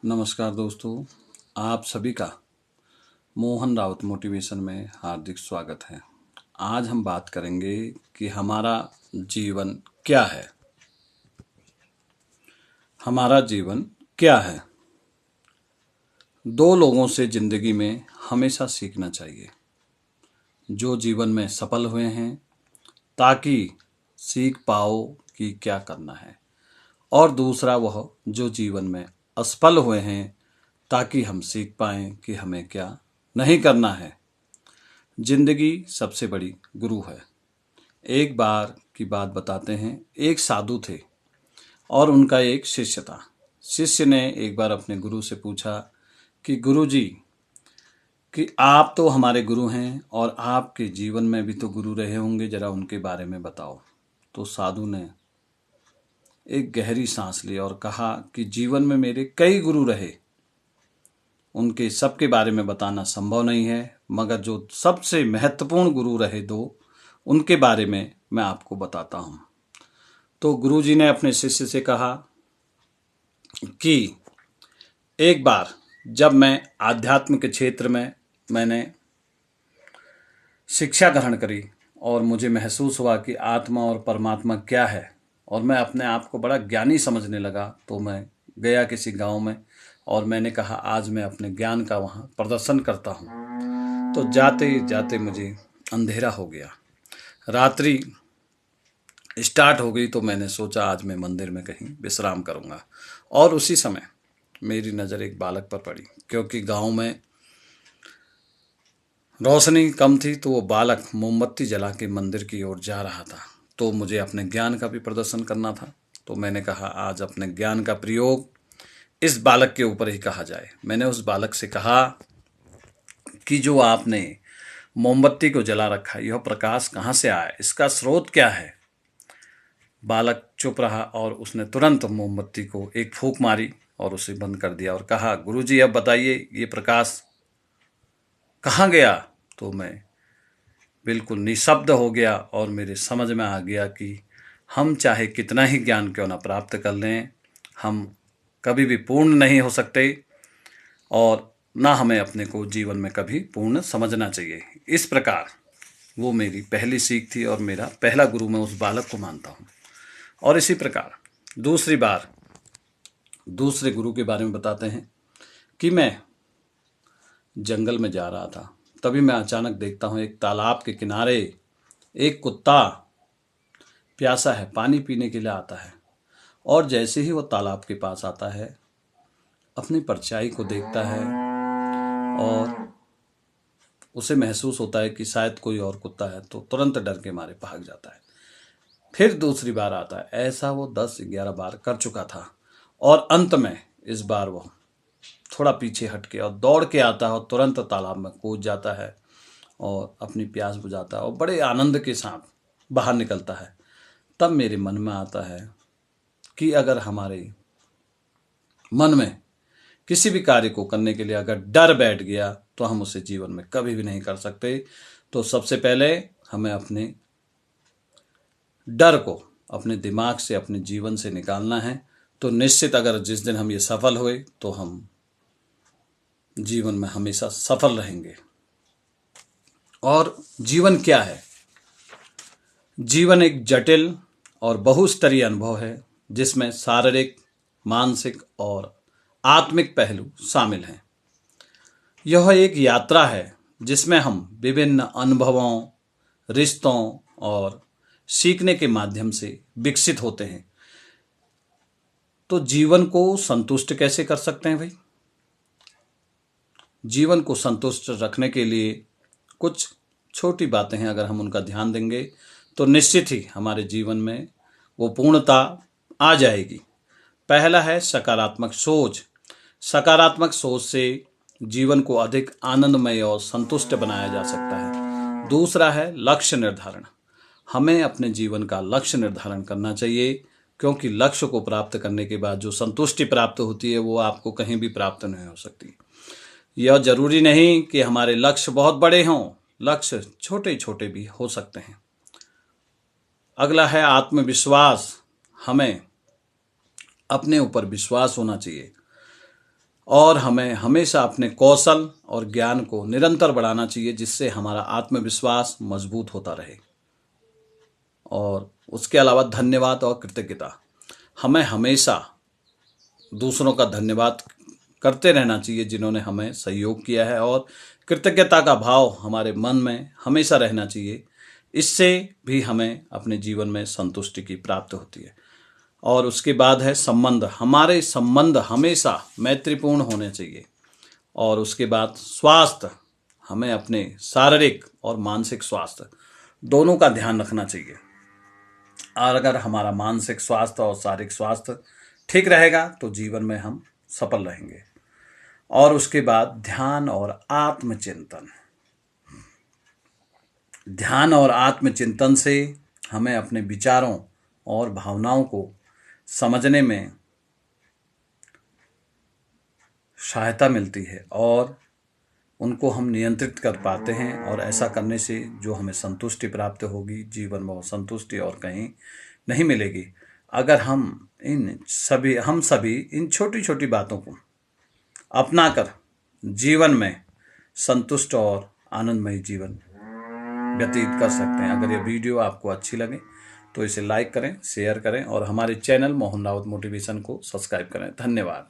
नमस्कार दोस्तों, आप सभी का मोहन रावत मोटिवेशन में हार्दिक स्वागत है। आज हम बात करेंगे कि हमारा जीवन क्या है। हमारा जीवन क्या है। दो लोगों से जिंदगी में हमेशा सीखना चाहिए, जो जीवन में सफल हुए हैं, ताकि सीख पाओ कि क्या करना है, और दूसरा वह जो जीवन में असफल हुए हैं, ताकि हम सीख पाएं कि हमें क्या नहीं करना है। जिंदगी सबसे बड़ी गुरु है। एक बार की बात बताते हैं। एक साधु थे और उनका एक शिष्य था। शिष्य ने एक बार अपने गुरु से पूछा कि गुरु जी, कि आप तो हमारे गुरु हैं और आपके जीवन में भी तो गुरु रहे होंगे, जरा उनके बारे में बताओ। तो साधु ने एक गहरी सांस ली और कहा कि जीवन में मेरे कई गुरु रहे, उनके सबके बारे में बताना संभव नहीं है, मगर जो सबसे महत्वपूर्ण गुरु रहे दो, उनके बारे में मैं आपको बताता हूं। तो गुरुजी ने अपने शिष्य से कहा कि एक बार जब मैं आध्यात्म के क्षेत्र में मैंने शिक्षा ग्रहण करी और मुझे महसूस हुआ कि आत्मा और परमात्मा क्या है, और मैं अपने आप को बड़ा ज्ञानी समझने लगा, तो मैं गया किसी गांव में और मैंने कहा आज मैं अपने ज्ञान का वहां प्रदर्शन करता हूं। तो जाते जाते मुझे अंधेरा हो गया, रात्रि स्टार्ट हो गई। तो मैंने सोचा आज मैं मंदिर में कहीं विश्राम करूंगा, और उसी समय मेरी नज़र एक बालक पर पड़ी। क्योंकि गांव में रोशनी कम थी, तो वो बालक मोमबत्ती जला के मंदिर की ओर जा रहा था। तो मुझे अपने ज्ञान का भी प्रदर्शन करना था, तो मैंने कहा आज अपने ज्ञान का प्रयोग इस बालक के ऊपर ही कहा जाए। मैंने उस बालक से कहा कि जो आपने मोमबत्ती को जला रखा है, यह प्रकाश कहाँ से आया, इसका स्रोत क्या है। बालक चुप रहा और उसने तुरंत मोमबत्ती को एक फूंक मारी और उसे बंद कर दिया और कहा गुरुजी अब बताइए ये प्रकाश कहाँ गया। तो मैं बिल्कुल निशब्द हो गया और मेरे समझ में आ गया कि हम चाहे कितना ही ज्ञान क्यों ना प्राप्त कर लें, हम कभी भी पूर्ण नहीं हो सकते, और ना हमें अपने को जीवन में कभी पूर्ण समझना चाहिए। इस प्रकार वो मेरी पहली सीख थी और मेरा पहला गुरु मैं उस बालक को मानता हूँ। और इसी प्रकार दूसरी बार दूसरे गुरु के बारे में बताते हैं कि मैं जंगल में जा रहा था। तभी मैं अचानक देखता हूँ एक तालाब के किनारे एक कुत्ता प्यासा है, पानी पीने के लिए आता है। और जैसे ही वो तालाब के पास आता है, अपनी परछाई को देखता है और उसे महसूस होता है कि शायद कोई और कुत्ता है, तो तुरंत डर के मारे भाग जाता है। फिर दूसरी बार आता है। ऐसा वो 10-11 बार कर चुका था, और अंत में इस बार वो थोड़ा पीछे हटके और दौड़ के आता है और तुरंत तालाब में कूद जाता है और अपनी प्यास बुझाता है और बड़े आनंद के साथ बाहर निकलता है। तब मेरे मन में आता है कि अगर हमारे मन में किसी भी कार्य को करने के लिए अगर डर बैठ गया, तो हम उसे जीवन में कभी भी नहीं कर सकते। तो सबसे पहले हमें अपने डर को अपने दिमाग से, अपने जीवन से निकालना है। तो निश्चित अगर जिस दिन हम ये सफल हुए, तो हम जीवन में हमेशा सफल रहेंगे। और जीवन क्या है? जीवन एक जटिल और बहुस्तरीय अनुभव है, जिसमें शारीरिक, मानसिक और आत्मिक पहलू शामिल हैं। यह एक यात्रा है जिसमें हम विभिन्न अनुभवों, रिश्तों और सीखने के माध्यम से विकसित होते हैं। तो जीवन को संतुष्ट कैसे कर सकते हैं भाई? जीवन को संतुष्ट रखने के लिए कुछ छोटी बातें हैं, अगर हम उनका ध्यान देंगे तो निश्चित ही हमारे जीवन में वो पूर्णता आ जाएगी। पहला है सकारात्मक सोच। सकारात्मक सोच से जीवन को अधिक आनंदमय और संतुष्ट बनाया जा सकता है। दूसरा है लक्ष्य निर्धारण। हमें अपने जीवन का लक्ष्य निर्धारण करना चाहिए, क्योंकि लक्ष्य को प्राप्त करने के बाद जो संतुष्टि प्राप्त होती है, वो आपको कहीं भी प्राप्त नहीं हो सकती। यह जरूरी नहीं कि हमारे लक्ष्य बहुत बड़े हों, लक्ष्य छोटे छोटे भी हो सकते हैं। अगला है आत्मविश्वास। हमें अपने ऊपर विश्वास होना चाहिए। और हमें हमेशा अपने कौशल और ज्ञान को निरंतर बढ़ाना चाहिए, जिससे हमारा आत्मविश्वास मजबूत होता रहे। और उसके अलावा धन्यवाद और कृतज्ञता, हमें हमेशा दूसरों का धन्यवाद करते रहना चाहिए जिन्होंने हमें सहयोग किया है, और कृतज्ञता का भाव हमारे मन में हमेशा रहना चाहिए। इससे भी हमें अपने जीवन में संतुष्टि की प्राप्ति होती है। और उसके बाद है संबंध, हमारे संबंध हमेशा मैत्रीपूर्ण होने चाहिए। और उसके बाद स्वास्थ्य, हमें अपने शारीरिक और मानसिक स्वास्थ्य दोनों का ध्यान रखना चाहिए। और अगर हमारा मानसिक स्वास्थ्य और शारीरिक स्वास्थ्य ठीक रहेगा तो जीवन में हम सफल रहेंगे। और उसके बाद ध्यान और आत्मचिंतन, ध्यान और आत्मचिंतन से हमें अपने विचारों और भावनाओं को समझने में सहायता मिलती है और उनको हम नियंत्रित कर पाते हैं। और ऐसा करने से जो हमें संतुष्टि प्राप्त होगी, जीवन में वो संतुष्टि और कहीं नहीं मिलेगी। अगर हम सभी इन छोटी छोटी बातों को अपनाकर जीवन में संतुष्ट और आनंदमय जीवन व्यतीत कर सकते हैं। अगर ये वीडियो आपको अच्छी लगे तो इसे लाइक करें, शेयर करें और हमारे चैनल मोहन रावत मोटिवेशन को सब्सक्राइब करें। धन्यवाद।